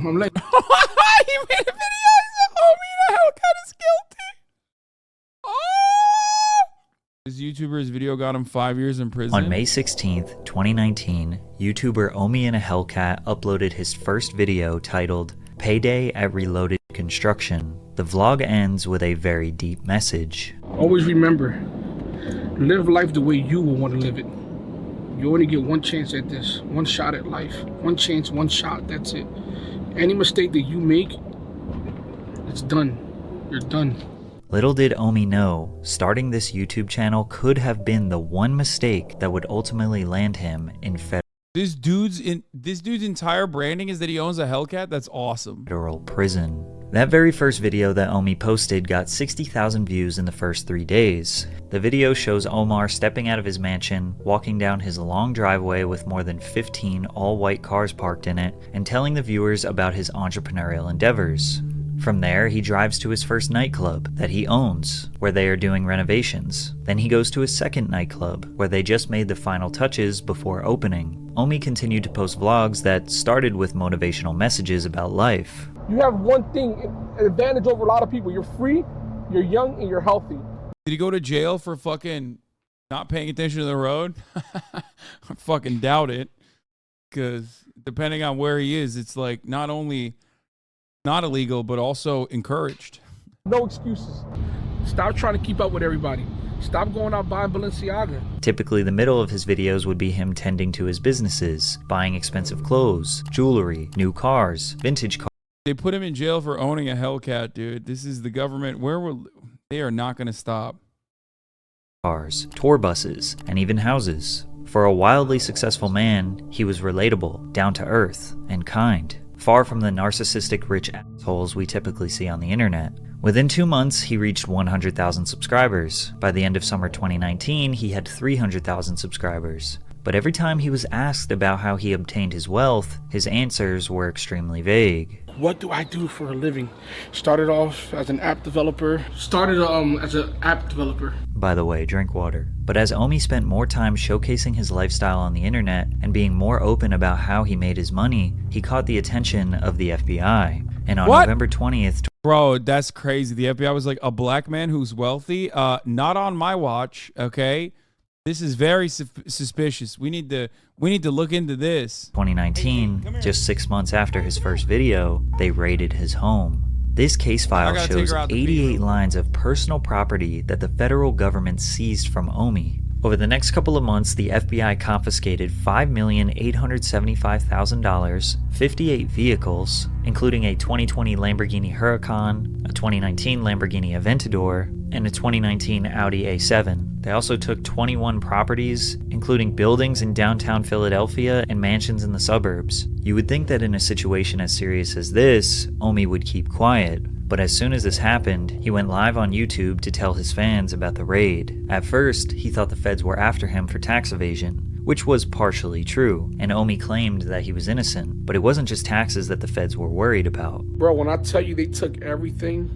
I'm like, he made a video. He said, "Oh, me the Hellcat is guilty." Oh! This YouTuber's video got him 5 years in prison. On May 16th, 2019, YouTuber Omi in a Hellcat uploaded his first video titled Payday at Reloaded Construction. The vlog ends with a very deep message. always remember, live life the way you will want to live it. You only get one chance at this, one shot at life. One chance, one shot, that's it. Any mistake that you make, it's done. You're done. Little did Omi know, starting this YouTube channel could have been the one mistake that would ultimately land him in This dude's entire branding is that he owns a Hellcat. That's awesome. federal prison. That very first video that Omi posted got 60,000 views in the first 3 days. The video shows Omar stepping out of his mansion, walking down his long driveway with more than 15 all-white cars parked in it, and telling the viewers about his entrepreneurial endeavors. From there, he drives to his first nightclub that he owns, where they are doing renovations. Then he goes to his second nightclub, where they just made the final touches before opening. Omi continued to post vlogs that started with motivational messages about life. You have one thing, an advantage over a lot of people. You're free, you're young, and you're healthy. Did he go to jail for fucking not paying attention to the road? I fucking doubt it. Because depending on where he is, it's like not only not illegal, but also encouraged. No excuses. Stop trying to keep up with everybody. Stop going out buying Balenciaga. Typically, the middle of his videos would be him tending to his businesses, buying expensive clothes, jewelry, new cars, vintage cars. They put him in jail for owning a Hellcat, dude. This is the government. They are not going to stop. Cars, tour buses, and even houses. For a wildly successful man, he was relatable, down to earth, and kind. Far from the narcissistic rich assholes we typically see on the internet. Within 2 months, he reached 100,000 subscribers. By the end of summer 2019, he had 300,000 subscribers. But every time he was asked about how he obtained his wealth, his answers were extremely vague. What do I do for a living? Started off as an app developer. By the way, drink water. But as Omi spent more time showcasing his lifestyle on the internet and being more open about how he made his money, he caught the attention of the FBI. And on November 20th... Bro, that's crazy. The FBI was like, a black man who's wealthy? Not on my watch, okay? This is very suspicious. We need to look into this. 2019, just 6 months after his first video, they raided his home. This case file shows 88 lines of personal property that the federal government seized from Omi. Over the next couple of months, the FBI confiscated $5,875,000, 58 vehicles, including a 2020 Lamborghini Huracan, a 2019 Lamborghini Aventador, and a 2019 Audi A7. They also took 21 properties, including buildings in downtown Philadelphia and mansions in the suburbs. You would think that in a situation as serious as this, Omi would keep quiet. But as soon as this happened, he went live on YouTube to tell his fans about the raid. At first, he thought the feds were after him for tax evasion, which was partially true, and Omi claimed that he was innocent. But it wasn't just taxes that the feds were worried about. Bro, when I tell you they took everything,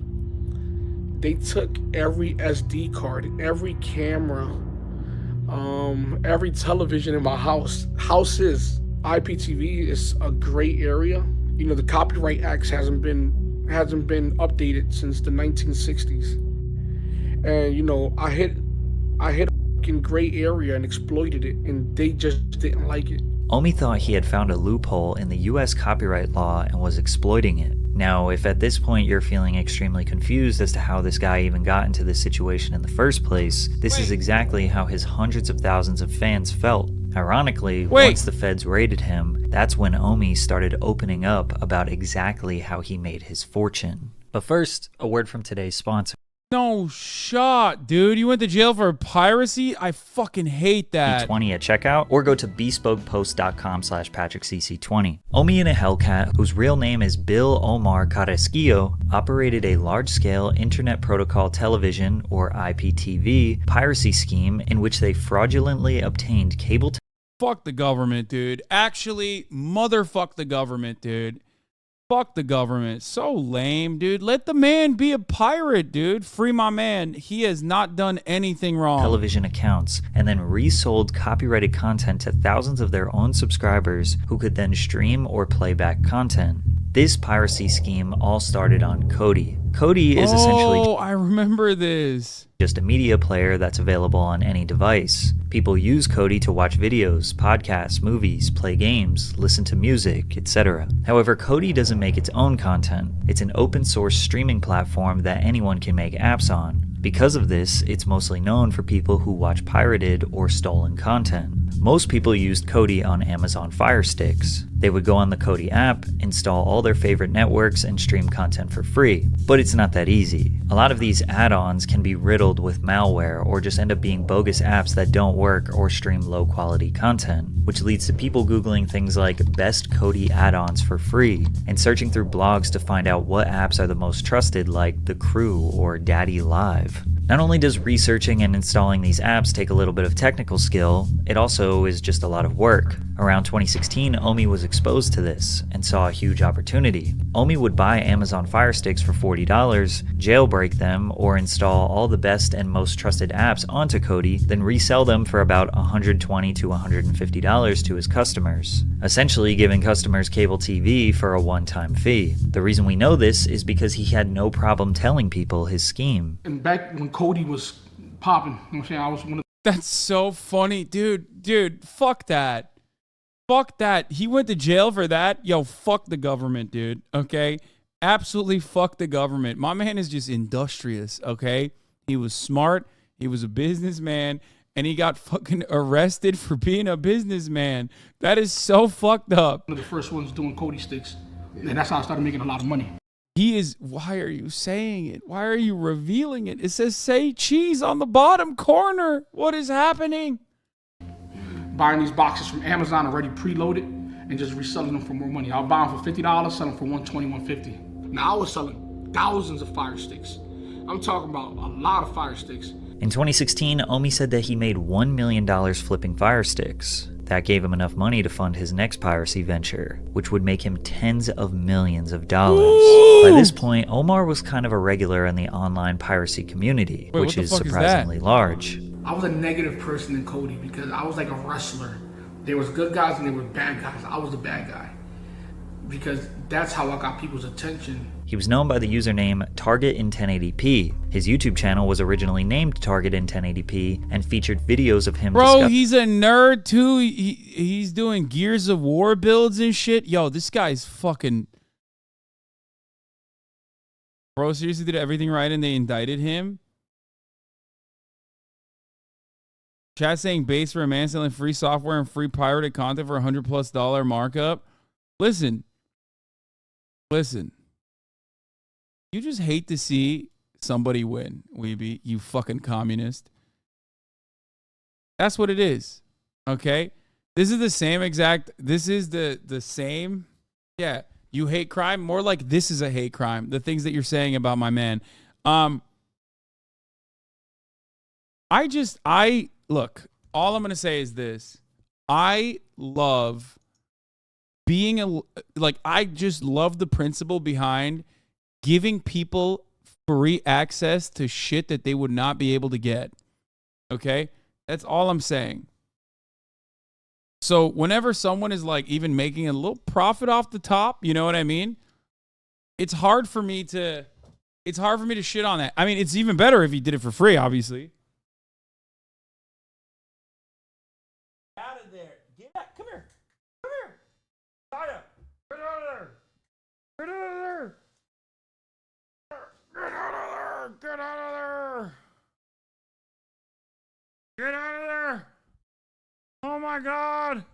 they took every SD card, every camera, every television in my house. Houses, IPTV is a gray area. You know, the Copyright Act hasn't been updated since the 1960s. And you know, I hit a fucking gray area and exploited it, and they just didn't like it. Omi thought he had found a loophole in the US copyright law and was exploiting it. Now, if at this point you're feeling extremely confused as to how this guy even got into this situation in the first place, this is exactly how his hundreds of thousands of fans felt. Ironically, once the feds raided him, that's when Omi started opening up about exactly how he made his fortune. But first, a word from today's sponsor. No shot, dude. You went to jail for piracy? I fucking hate that. B20 at checkout, or go to bespokepost.com/PatrickCC20. Omi in a Hellcat, whose real name is Bill Omar Carrasquillo, operated a large-scale Internet Protocol Television, or IPTV, piracy scheme in which they fraudulently obtained cable. Fuck the government, dude. Actually, motherfuck the government, dude. Fuck the government. So lame, dude. Let the man be a pirate, dude. Free my man. He has not done anything wrong. Television accounts, and then resold copyrighted content to thousands of their own subscribers who could then stream or play back content. This piracy scheme all started on Kodi. Kodi is essentially I remember this. just a media player that's available on any device. People use Kodi to watch videos, podcasts, movies, play games, listen to music, etc. However, Kodi doesn't make its own content. It's an open source streaming platform that anyone can make apps on. Because of this, it's mostly known for people who watch pirated or stolen content. Most people used Kodi on Amazon Fire Sticks. They would go on the Kodi app, install all their favorite networks, and stream content for free. But it's not that easy. A lot of these add-ons can be riddled with malware or just end up being bogus apps that don't work or stream low-quality content, which leads to people Googling things like best Kodi add-ons for free and searching through blogs to find out what apps are the most trusted, like The Crew or Daddy Live. Not only does researching and installing these apps take a little bit of technical skill, it also is just a lot of work. Around 2016, Omi was exposed to this and saw a huge opportunity. Omi would buy Amazon Fire Sticks for $40, jailbreak them, or install all the best and most trusted apps onto Kodi, then resell them for about $120 to $150 to his customers, essentially giving customers cable TV for a one-time fee. The reason we know this is because he had no problem telling people his scheme. And back when Kodi was popping, you know what I'm saying? I was one of That's so funny, dude, fuck that. Fuck that. He went to jail for that. Yo, fuck the government, dude. Okay? Absolutely fuck the government. My man is just industrious, okay? He was smart. He was a businessman. And he got fucking arrested for being a businessman. That is so fucked up. the first ones doing Kodi sticks. And that's how I started making a lot of money. He is, why are you saying it? Why are you revealing it? It says say cheese on the bottom corner. What is happening? Buying these boxes from Amazon already preloaded and just reselling them for more money. I'll buy them for $50, sell them for $120, $150. Now I was selling thousands of Fire Sticks. I'm talking about a lot of Fire Sticks. In 2016, Omi said that he made $1 million flipping Fire Sticks. That gave him enough money to fund his next piracy venture, which would make him tens of millions of dollars. Ooh. By this point, Omar was kind of a regular in the online piracy community, which is surprisingly large. I was a negative person in Kodi because I was like a wrestler. There was good guys and there were bad guys. I was the bad guy because that's how I got people's attention. He was known by the username Target in 1080p. His YouTube channel was originally named Target in 1080p and featured videos of him Bro, he's a nerd too. He's doing Gears of War builds and shit. Yo, this guy's fucking... Bro, seriously did everything right and they indicted him? Chat saying base for a man selling free software and free pirated content for $100+ markup. Listen. You just hate to see somebody win, Weeby, you fucking communist. That's what it is. Okay? This is the same exact, this is the same. Yeah, you hate crime. More like this is a hate crime. The things that you're saying about my man. Look, all I'm going to say is this. I love being I just love the principle behind giving people free access to shit that they would not be able to get. Okay? That's all I'm saying. So whenever someone is like even making a little profit off the top, you know what I mean? It's hard for me to shit on that. I mean, it's even better if you did it for free, obviously. Come here. Saya, get out of there. Get out of there. Get out of there. Get out of there. Get out of there. Oh my God.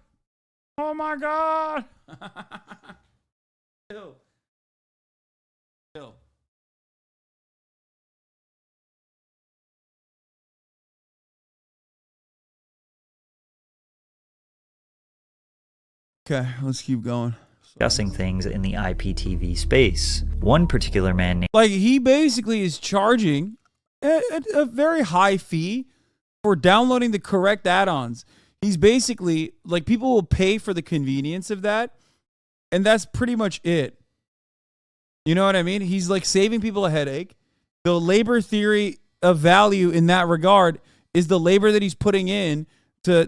Oh my God. Chill. Okay, let's keep going. Discussing things in the IPTV space. One particular man named he basically is charging a very high fee for downloading the correct add-ons. He's basically people will pay for the convenience of that, and that's pretty much it. You know what I mean? He's saving people a headache. The labor theory of value in that regard is the labor that he's putting in to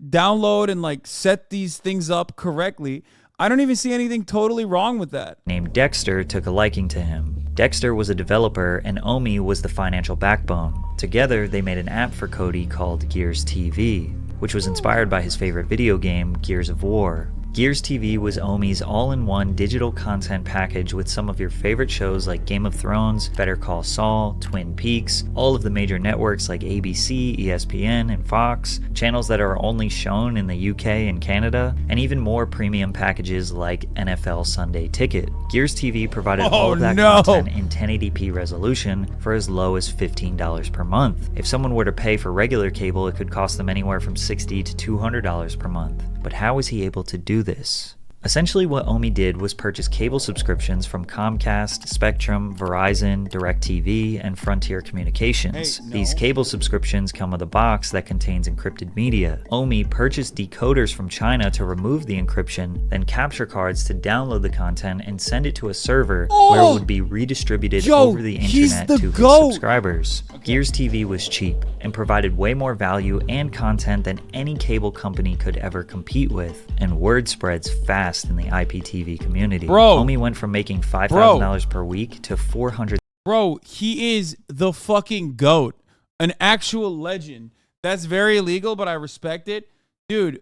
download and set these things up correctly. I don't even see anything totally wrong with that. Named Dexter took a liking to him. Dexter was a developer and Omi was the financial backbone. Together, they made an app for Cody called Gears TV, which was inspired by his favorite video game, Gears of War. Gears TV was Omi's all-in-one digital content package with some of your favorite shows like Game of Thrones, Better Call Saul, Twin Peaks, all of the major networks like ABC, ESPN, and Fox, channels that are only shown in the UK and Canada, and even more premium packages like NFL Sunday Ticket. Gears TV provided all of that content in 1080p resolution for as low as $15 per month. If someone were to pay for regular cable, it could cost them anywhere from $60 to $200 per month. But how was he able to do this? Essentially, what Omi did was purchase cable subscriptions from Comcast, Spectrum, Verizon, DirecTV, and Frontier Communications. These cable subscriptions come with a box that contains encrypted media. Omi purchased decoders from China to remove the encryption, then capture cards to download the content and send it to a server where it would be redistributed over the internet to his subscribers. Gears TV was cheap and provided way more value and content than any cable company could ever compete with, and word spreads fast in the IPTV community. Omi went from making $5,000 per week to $400. Bro, he is the fucking GOAT. An actual legend. That's very illegal, but I respect it. Dude,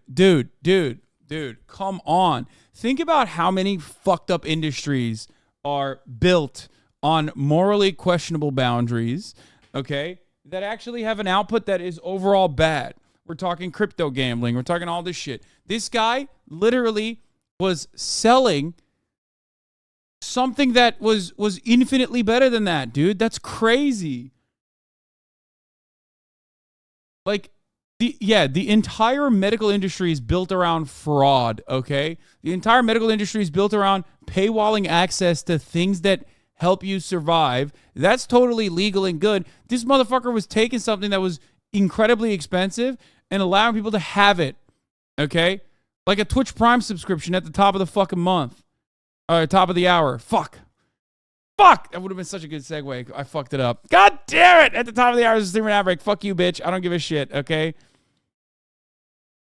come on. Think about how many fucked up industries are built on morally questionable boundaries, okay, that actually have an output that is overall bad. We're talking crypto gambling. We're talking all this shit. This guy literally was selling something that was infinitely better than that, dude. That's crazy. Like, the entire medical industry is built around fraud, okay? The entire medical industry is built around paywalling access to things that help you survive. That's totally legal and good. This motherfucker was taking something that was incredibly expensive and allowing people to have it, okay? Like a Twitch Prime subscription at the top of the fucking month. Top of the hour. Fuck. That would have been such a good segue. I fucked it up. God damn it. At the top of the hour is a streamer ad break. Fuck you, bitch. I don't give a shit, okay?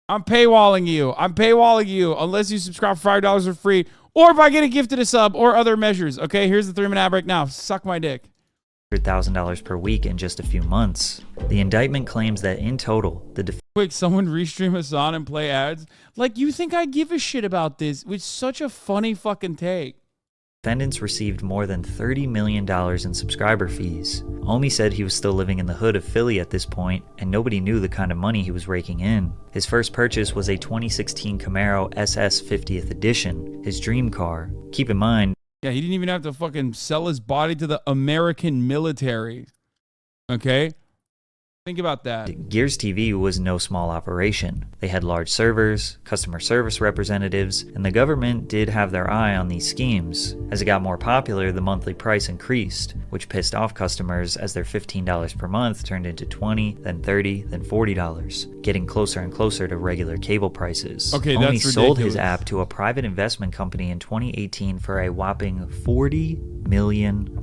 I'm paywalling you. Unless you subscribe for $5 for free. Or if I get a gifted a sub or other measures, okay? Here's the 3-minute ad break now. Suck my dick. $100,000 per week in just a few months. The indictment claims that in total, Quick, someone restream Hasan and play ads? Like, you think I give a shit about this? It's such a funny fucking take. defendants received more than $30 million in subscriber fees. Omi said he was still living in the hood of Philly at this point, and nobody knew the kind of money he was raking in. His first purchase was a 2016 Camaro SS 50th Edition, his dream car. Keep in mind, yeah, he didn't even have to fucking sell his body to the American military. Okay? Think about that. Gears TV was no small operation. They had large servers, customer service representatives, and the government did have their eye on these schemes. As it got more popular, the monthly price increased, which pissed off customers as their $15 per month turned into $20, then $30, then $40, getting closer and closer to regular cable prices. Okay, Omi that's sold ridiculous. his app to a private investment company in 2018 for a whopping $40 million.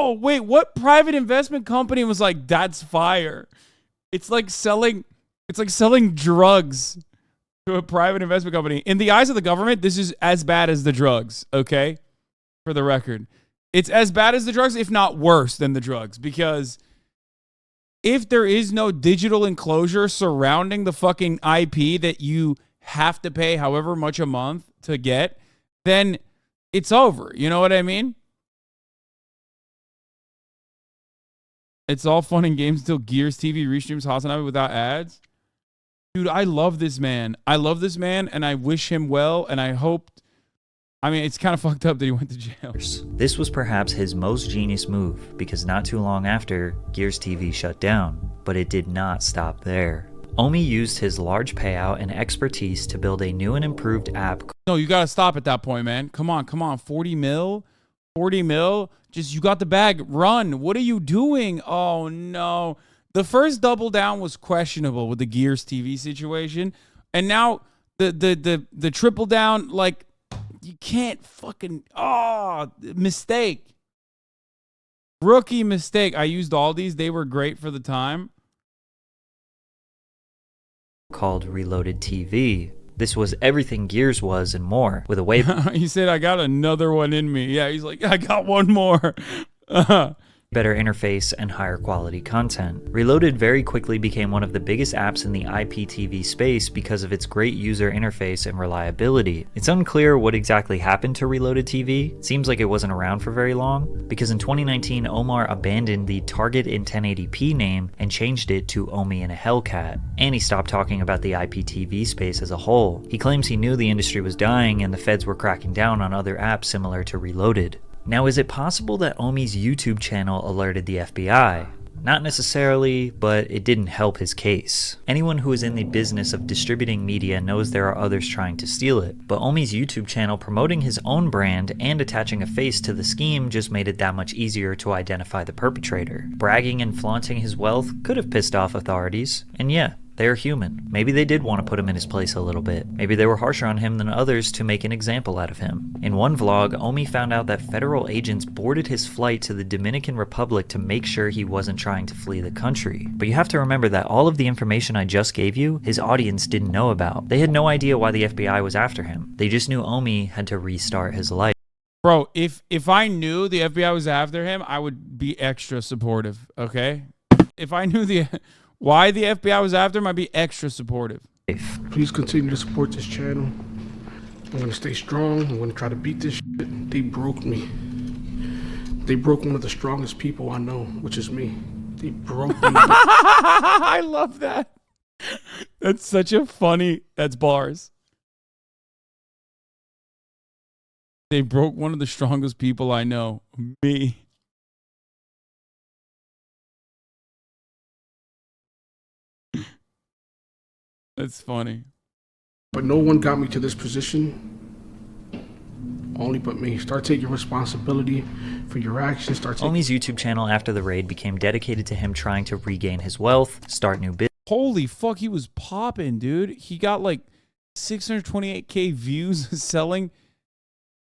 Oh, wait, what private investment company was like, that's fire? It's like selling drugs to a private investment company. In the eyes of the government, this is as bad as the drugs, okay? For the record. It's as bad as the drugs, if not worse than the drugs, because if there is no digital enclosure surrounding the fucking IP that you have to pay however much a month to get, then it's over. You know what I mean? It's all fun and games until Gears TV restreams HasanAbi without ads. Dude, I love this man. And I wish him well, and I hope... I mean, it's kind of fucked up that he went to jail. This was perhaps his most genius move, because not too long after, Gears TV shut down. But it did not stop there. Omi used his large payout and expertise to build a new and improved app. No, you got to stop at that point, man. Come on. 40 mil? 40 mil? Just, you got the bag. Run. What are you doing? Oh, no. The first double down was questionable with the Gears TV situation. And now the triple down, like, you can't fucking... Oh, mistake. Rookie mistake. I used all these. They were great for the time. Called Reloaded TV. This was everything Gears was and more, with a way He said, I got another one in me. Yeah, he's like, I got one more. better interface and higher quality content. Reloaded very quickly became one of the biggest apps in the IPTV space because of its great user interface and reliability. It's unclear what exactly happened to Reloaded TV. It seems like it wasn't around for very long, because in 2019 Omar abandoned the Target in 1080p name and changed it to Omi and a Hellcat, and he stopped talking about the IPTV space as a whole. He claims he knew the industry was dying and the feds were cracking down on other apps similar to Reloaded. Now, is it possible that Omi's YouTube channel alerted the FBI? Not necessarily, but it didn't help his case. Anyone who is in the business of distributing media knows there are others trying to steal it, but Omi's YouTube channel promoting his own brand and attaching a face to the scheme just made it that much easier to identify the perpetrator. Bragging and flaunting his wealth could have pissed off authorities, and yeah, they're human. Maybe they did want to put him in his place a little bit. Maybe they were harsher on him than others to make an example out of him. In one vlog, Omi found out that federal agents boarded his flight to the Dominican Republic to make sure he wasn't trying to flee the country. But you have to remember that all of the information I just gave you, his audience didn't know about. They had no idea why the FBI was after him. They just knew Omi had to restart his life. Bro, if I knew the FBI was after him, I would be extra supportive, okay? If I knew why the FBI was after him, I'd be extra supportive. Please continue to support this channel. I'm gonna stay strong. I'm gonna try to beat this shit. They broke me. They broke one of the strongest people I know, which is me. They broke me. I love that. That's such a funny, that's bars. They broke one of the strongest people I know, me. That's funny. But no one got me to this position. Only but me. Start taking responsibility for your actions. Omi's YouTube channel after the raid became dedicated to him trying to regain his wealth, start new business. Holy fuck, he was popping, dude. He got like 628K views selling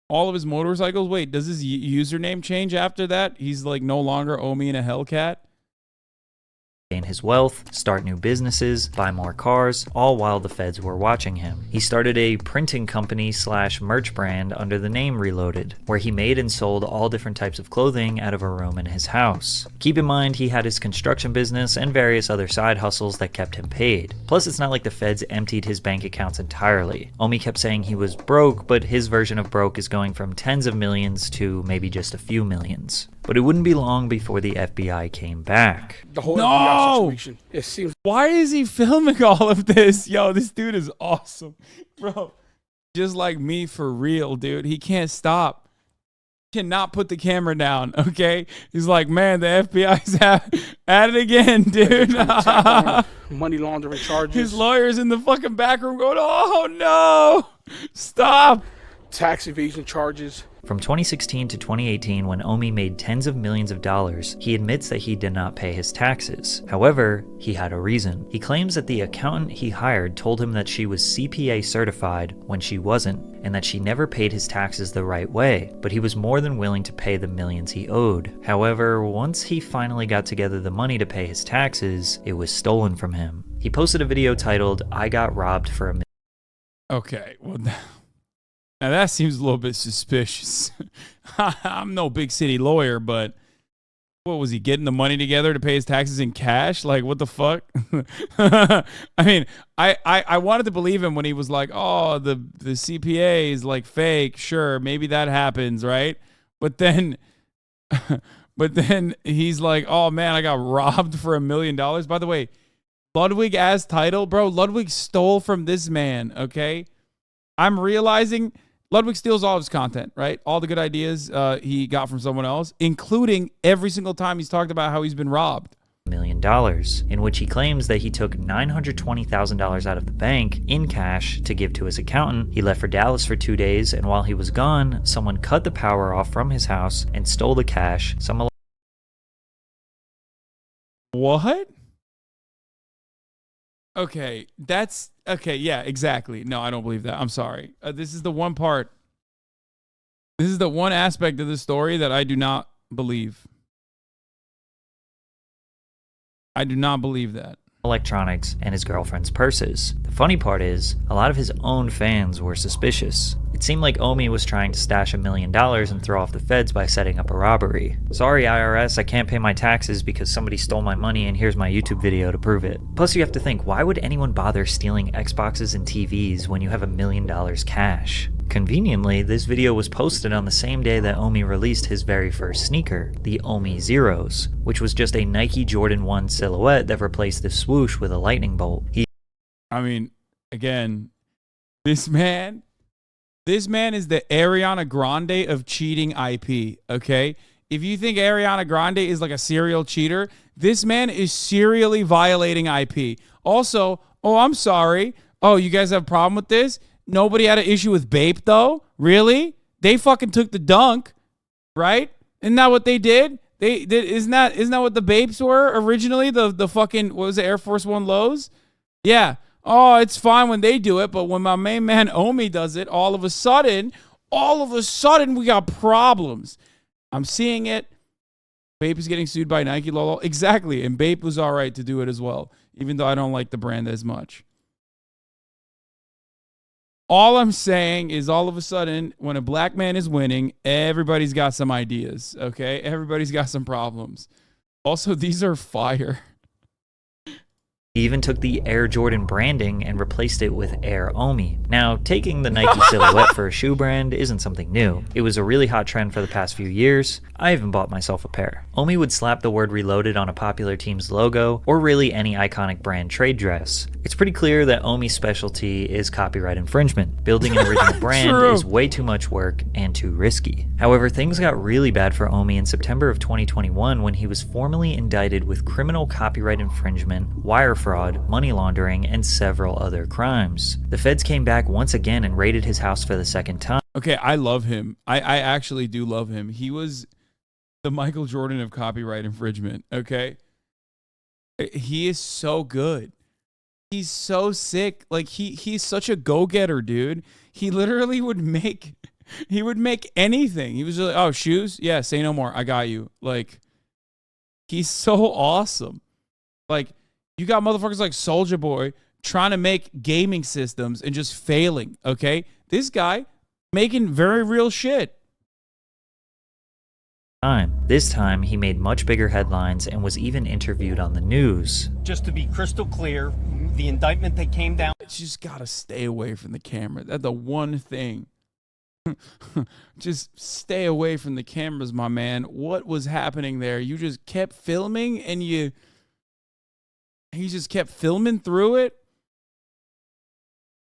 all of his motorcycles. Wait, does his username change after that? He's like no longer Omi and a Hellcat? Gain his wealth, start new businesses, buy more cars, all while the feds were watching him. He started a printing company / merch brand under the name Reloaded, where he made and sold all different types of clothing out of a room in his house. Keep in mind, he had his construction business and various other side hustles that kept him paid. Plus, it's not like the feds emptied his bank accounts entirely. Omi kept saying he was broke, but his version of broke is going from tens of millions to maybe just a few millions. But it wouldn't be long before the FBI came back. The whole FBI situation. It seems. Why is he filming all of this? Yo, this dude is awesome. Bro, just like me for real, dude. He can't stop. Cannot put the camera down, okay? He's like, man, the FBI's at it again, dude. Money laundering charges. His lawyer's in the fucking back room going, oh, no. Stop. Tax evasion charges. From 2016 to 2018, when Omi made tens of millions of dollars, he admits that he did not pay his taxes. However, he had a reason. He claims that the accountant he hired told him that she was CPA certified when she wasn't, and that she never paid his taxes the right way, but he was more than willing to pay the millions he owed. However, once he finally got together the money to pay his taxes, it was stolen from him. He posted a video titled, "I got robbed for $1 million." Okay, well, now that seems a little bit suspicious. I'm no big city lawyer, but what was he getting the money together to pay his taxes in cash? Like, what the fuck? I mean, I wanted to believe him when he was like, oh, the CPA is like fake. Sure, maybe that happens, right? But then he's like, oh man, I got robbed for $1 million. By the way, Ludwig as title, bro. Ludwig stole from this man. Okay, I'm realizing Ludwig steals all of his content, right? All the good ideas he got from someone else, including every single time he's talked about how he's been robbed. $1 million, in which he claims that he took $920,000 out of the bank in cash to give to his accountant. He left for Dallas for 2 days, and while he was gone, someone cut the power off from his house and stole the cash. What? Okay, that's okay. Yeah, exactly. No, I don't believe that. I'm sorry. This is the one part. This is the one aspect of the story that I do not believe. I do not believe that. electronics, and his girlfriend's purses. The funny part is, a lot of his own fans were suspicious. It seemed like Omi was trying to stash $1 million and throw off the feds by setting up a robbery. Sorry IRS, I can't pay my taxes because somebody stole my money and here's my YouTube video to prove it. Plus you have to think, why would anyone bother stealing Xboxes and TVs when you have $1 million cash? Conveniently, this video was posted on the same day that Omi released his very first sneaker, the Omi Zeros, which was just a Nike Jordan 1 silhouette that replaced the swoosh with a lightning bolt. I mean, again, this man is the Ariana Grande of cheating IP, okay? If you think Ariana Grande is like a serial cheater, this man is serially violating IP. Also, oh, I'm sorry. Oh, you guys have a problem with this? Nobody had an issue with Bape, though? Really? They fucking took the dunk, right? Isn't that what they did? Isn't that what the Bapes were originally? The fucking, what was it, Air Force One lows? Yeah. Oh, it's fine when they do it, but when my main man Omi does it, all of a sudden, we got problems. I'm seeing it. Bape is getting sued by Nike, lol. Exactly, and Bape was all right to do it as well, even though I don't like the brand as much. All I'm saying is all of a sudden, when a black man is winning, everybody's got some ideas, okay? Everybody's got some problems. Also, these are fire. He even took the Air Jordan branding and replaced it with Air Omi. Now, taking the Nike silhouette for a shoe brand isn't something new. It was a really hot trend for the past few years. I even bought myself a pair. Omi would slap the word Reloaded on a popular team's logo, or really any iconic brand trade dress. It's pretty clear that Omi's specialty is copyright infringement. Building an original brand is way too much work and too risky. However, things got really bad for Omi in September of 2021 when he was formally indicted with criminal copyright infringement, wire fraud, money laundering, and several other crimes. The feds came back once again and raided his house for the second time. Okay, I love him. I actually do love him. He was the Michael Jordan of copyright infringement, okay? He is so good. He's so sick. Like, he's such a go-getter, dude. He literally would make anything. He was just like, oh, shoes? Yeah, say no more. I got you. Like, he's so awesome. Like, you got motherfuckers like Soulja Boy trying to make gaming systems and just failing, okay? This guy making very real shit. This time, he made much bigger headlines and was even interviewed on the news. Just to be crystal clear, the indictment that came down... You just gotta stay away from the camera. That's the one thing. Just stay away from the cameras, my man. What was happening there? You just kept filming and he just kept filming through it.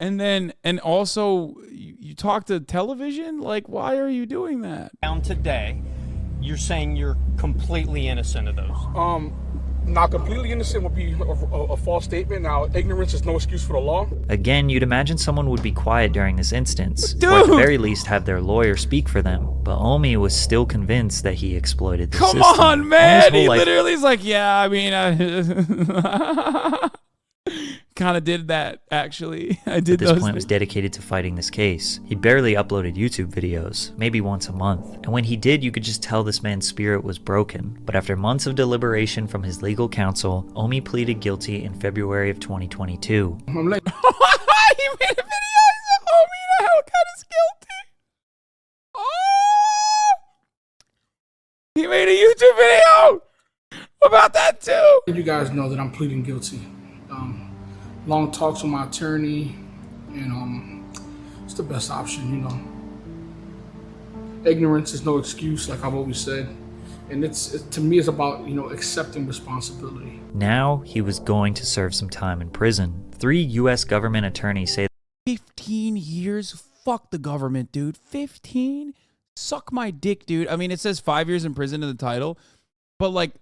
And also you talk to television? Like, why are you doing that? Down today, you're saying you're completely innocent of those. Not completely innocent would be a false statement. Now, ignorance is no excuse for the law. Again, you'd imagine someone would be quiet during this instance, Dude! or at the very least have their lawyer speak for them. But Omi was still convinced that he exploited the system. Come on, man! He life- literally is like, yeah, I mean, kind of did that, actually. I did At this those point was dedicated to fighting this case. He barely uploaded YouTube videos, maybe once a month. And when he did, you could just tell this man's spirit was broken. But after months of deliberation from his legal counsel, Omi pleaded guilty in February of 2022. I'm like, He made a video. He said, Omi the Hellcat is guilty. Oh! He made a YouTube video about that too. you guys know that I'm pleading guilty. Long talks with my attorney, and it's the best option, you know. Ignorance is no excuse, like I've always said, and to me, it's about, you know, accepting responsibility. Now he was going to serve some time in prison. 3 U.S. government attorneys say 15 years? Fuck the government, dude. 15? Suck my dick, dude. I mean, it says 5 years in prison in the title, but like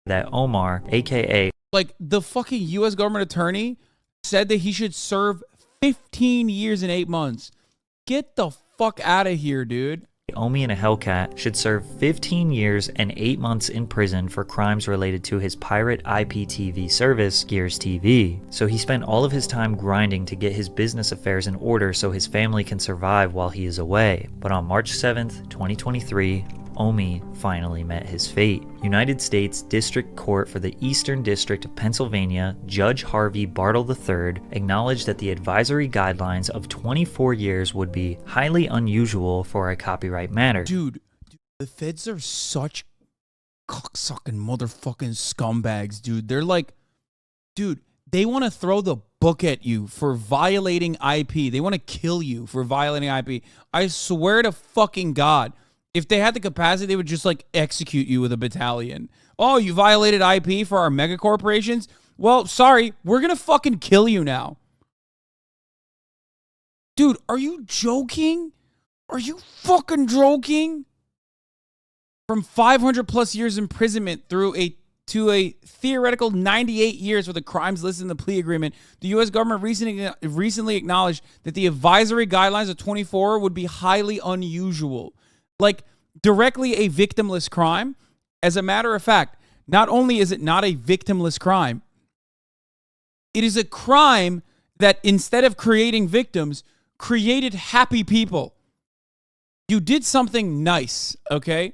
that Omar, aka like the fucking U.S. government attorney said that he should serve 15 years and 8 months. Get the fuck out of here, dude. Omi in a Hellcat should serve 15 years and 8 months in prison for crimes related to his pirate IPTV service, Gears TV. So he spent all of his time grinding to get his business affairs in order so his family can survive while he is away. But on March 7th, 2023, Omi finally met his fate. United States District Court for the Eastern District of Pennsylvania, Judge Harvey Bartle III, acknowledged that the advisory guidelines of 24 years would be highly unusual for a copyright matter. Dude, the feds are such cocksucking motherfucking scumbags, dude. They're like, dude, they want to throw the book at you for violating IP. They want to kill you for violating IP. I swear to fucking God, if they had the capacity, they would just like execute you with a battalion. Oh, you violated IP for our mega corporations? Well, sorry, we're going to fucking kill you now. Dude, are you joking? Are you fucking joking? From 500 plus years imprisonment to a theoretical 98 years for the crimes listed in the plea agreement, the U.S. government recently acknowledged that the advisory guidelines of 24 would be highly unusual. Like, directly a victimless crime. As a matter of fact, not only is it not a victimless crime, it is a crime that instead of creating victims, created happy people. You did something nice, okay?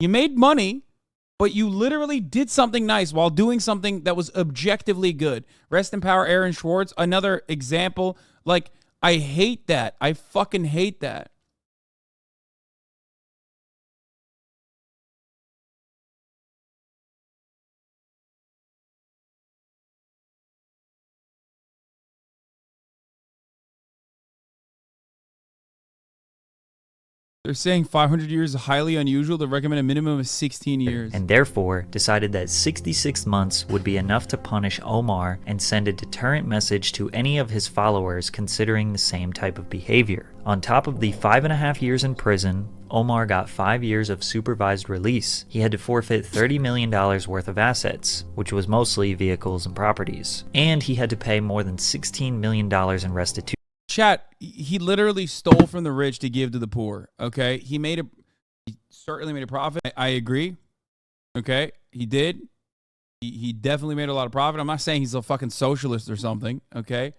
You made money, but you literally did something nice while doing something that was objectively good. Rest in power, Aaron Schwartz. Another example. Like, I hate that. I fucking hate that. They're saying 500 years is highly unusual. They recommend a minimum of 16 years. And therefore decided that 66 months would be enough to punish Omar and send a deterrent message to any of his followers considering the same type of behavior. On top of the 5.5 years in prison, Omar got 5 years of supervised release. He had to forfeit $30 million worth of assets, which was mostly vehicles and properties. And he had to pay more than $16 million in restitution. Chat, he literally stole from the rich to give to the poor, okay? He certainly made a profit. I agree, okay? He did. He definitely made a lot of profit. I'm not saying he's a fucking socialist or something, okay?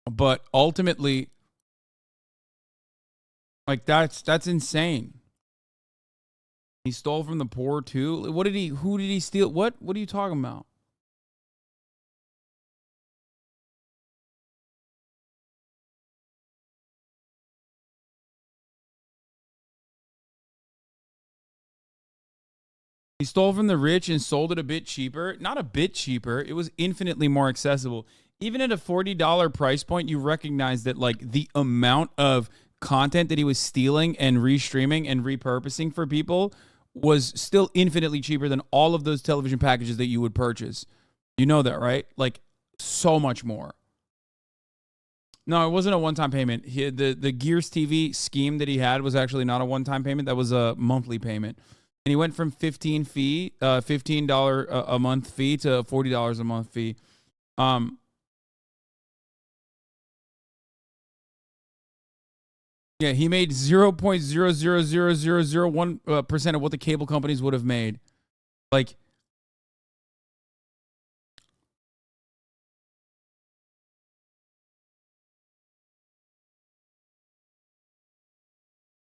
But ultimately, like, that's insane. He stole from the poor too. Who did he steal? What are you talking about? He stole from the rich and sold it a bit cheaper. Not a bit cheaper. It was infinitely more accessible. Even at a $40 price point, you recognize that, like, the amount of content that he was stealing and restreaming and repurposing for people was still infinitely cheaper than all of those television packages that you would purchase. You know that, right? Like, so much more. No, it wasn't a one-time payment. The Gears TV scheme that he had was actually not a one-time payment. That was a monthly payment. And he went from $15 a month fee to $40 a month fee. Yeah, he made 0.000001% of what the cable companies would have made. Like,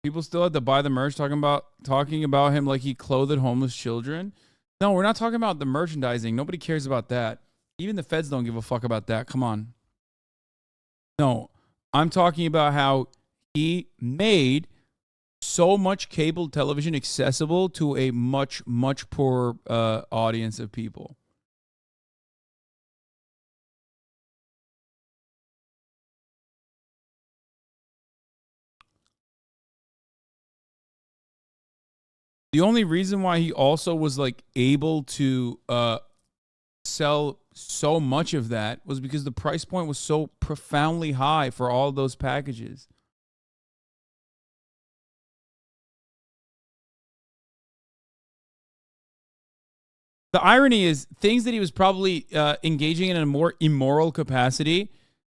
people still had to buy the merch talking about him like he clothed homeless children. No, we're not talking about the merchandising. Nobody cares about that. Even the feds don't give a fuck about that. Come on. No, I'm talking about how he made so much cable television accessible to a much, much poorer audience of people. The only reason why he also was like able to sell so much of that was because the price point was so profoundly high for all those packages. The irony is things that he was probably engaging in a more immoral capacity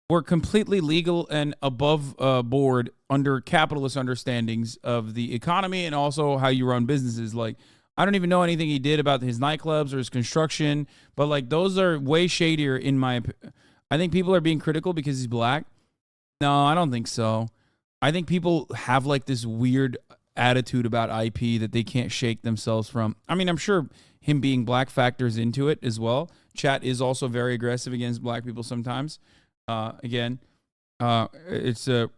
were completely legal and above board under capitalist understandings of the economy and also how you run businesses. Like, I don't even know anything he did about his nightclubs or his construction, but like those are way shadier in my opinion. I think people are being critical because he's black. No, I don't think so. I think people have like this weird attitude about IP that they can't shake themselves from. I mean, I'm sure him being black factors into it as well. Chat is also very aggressive against black people sometimes. Again, it's white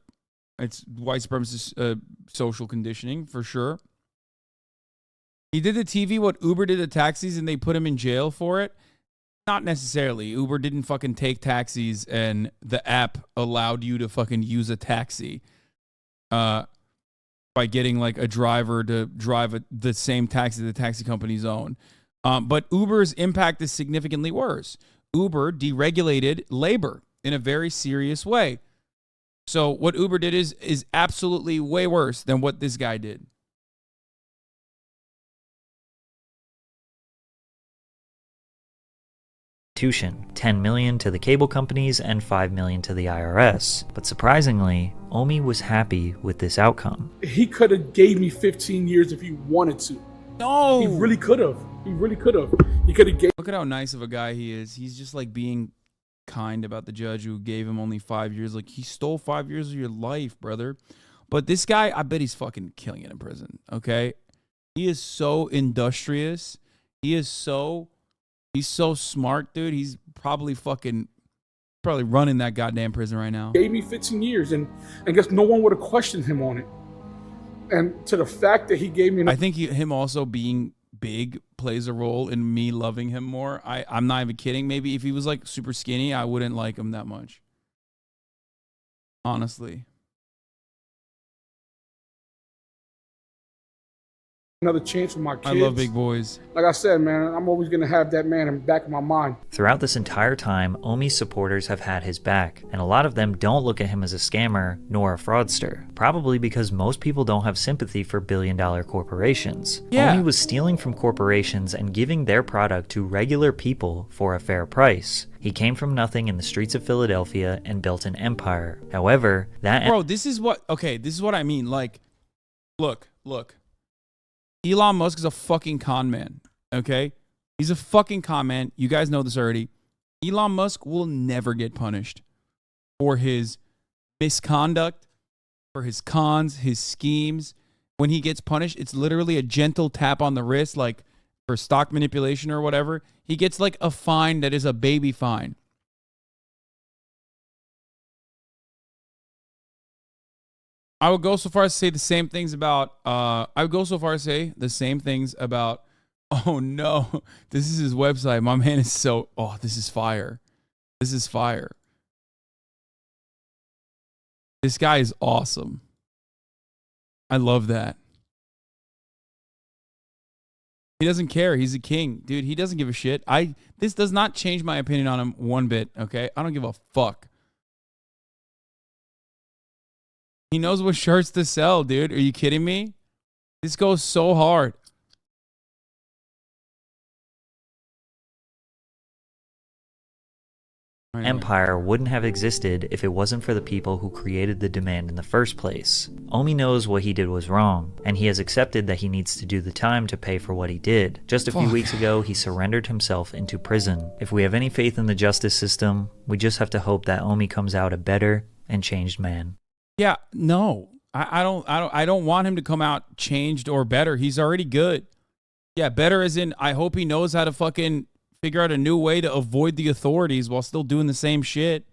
supremacist social conditioning for sure. He did the TV what Uber did the taxis, and they put him in jail for it. Not necessarily. Uber didn't fucking take taxis, and the app allowed you to fucking use a taxi by getting like a driver to drive the same taxi the taxi companies own. But Uber's impact is significantly worse. Uber deregulated labor in a very serious way. So what Uber did is absolutely way worse than what this guy did. $10 million to the cable companies and $5 million to the IRS. But surprisingly, Omi was happy with this outcome. He could have gave me 15 years if he wanted to. No, He really could have. He really could have. He could have gave. Look at how nice of a guy he is. He's just like being kind about the judge who gave him only 5 years. Like, he stole 5 years of your life, brother. But this guy, I bet he's fucking killing it in prison. Okay, he is so industrious. He's so smart, dude. He's probably running that goddamn prison right now. Gave me 15 years, and I guess no one would have questioned him on it. And to the fact that he gave me, I think him also being big plays a role in me loving him more. I'm not even kidding. Maybe if he was like super skinny, I wouldn't like him that much. Honestly. another chance for my kids. I love big boys. Like I said, man, I'm always gonna have that man in the back of my mind. Throughout this entire time, Omi's supporters have had his back, and a lot of them don't look at him as a scammer nor a fraudster, probably because most people don't have sympathy for billion-dollar corporations. Yeah. Omi was stealing from corporations and giving their product to regular people for a fair price. He came from nothing in the streets of Philadelphia and built an empire. However, that Bro, this is what I mean. Like, look. Elon Musk is a fucking con man, okay? He's a fucking con man. You guys know this already. Elon Musk will never get punished for his misconduct, for his cons, his schemes. When he gets punished, it's literally a gentle tap on the wrist, like for stock manipulation or whatever. He gets like a fine that is a baby fine. I would go so far as to say the same things about, oh no, this is his website. My man is so, oh, this is fire. This is fire. This guy is awesome. I love that. He doesn't care. He's a king. Dude, he doesn't give a shit. This does not change my opinion on him one bit, okay? I don't give a fuck. He knows what shirts to sell, dude. Are you kidding me? This goes so hard. empire wouldn't have existed if it wasn't for the people who created the demand in the first place. Omi knows what he did was wrong, and he has accepted that he needs to do the time to pay for what he did. Just a few weeks ago, he surrendered himself into prison. If we have any faith in the justice system, we just have to hope that Omi comes out a better and changed man. Yeah, no. I don't want him to come out changed or better. He's already good. Yeah, better as in I hope he knows how to fucking figure out a new way to avoid the authorities while still doing the same shit.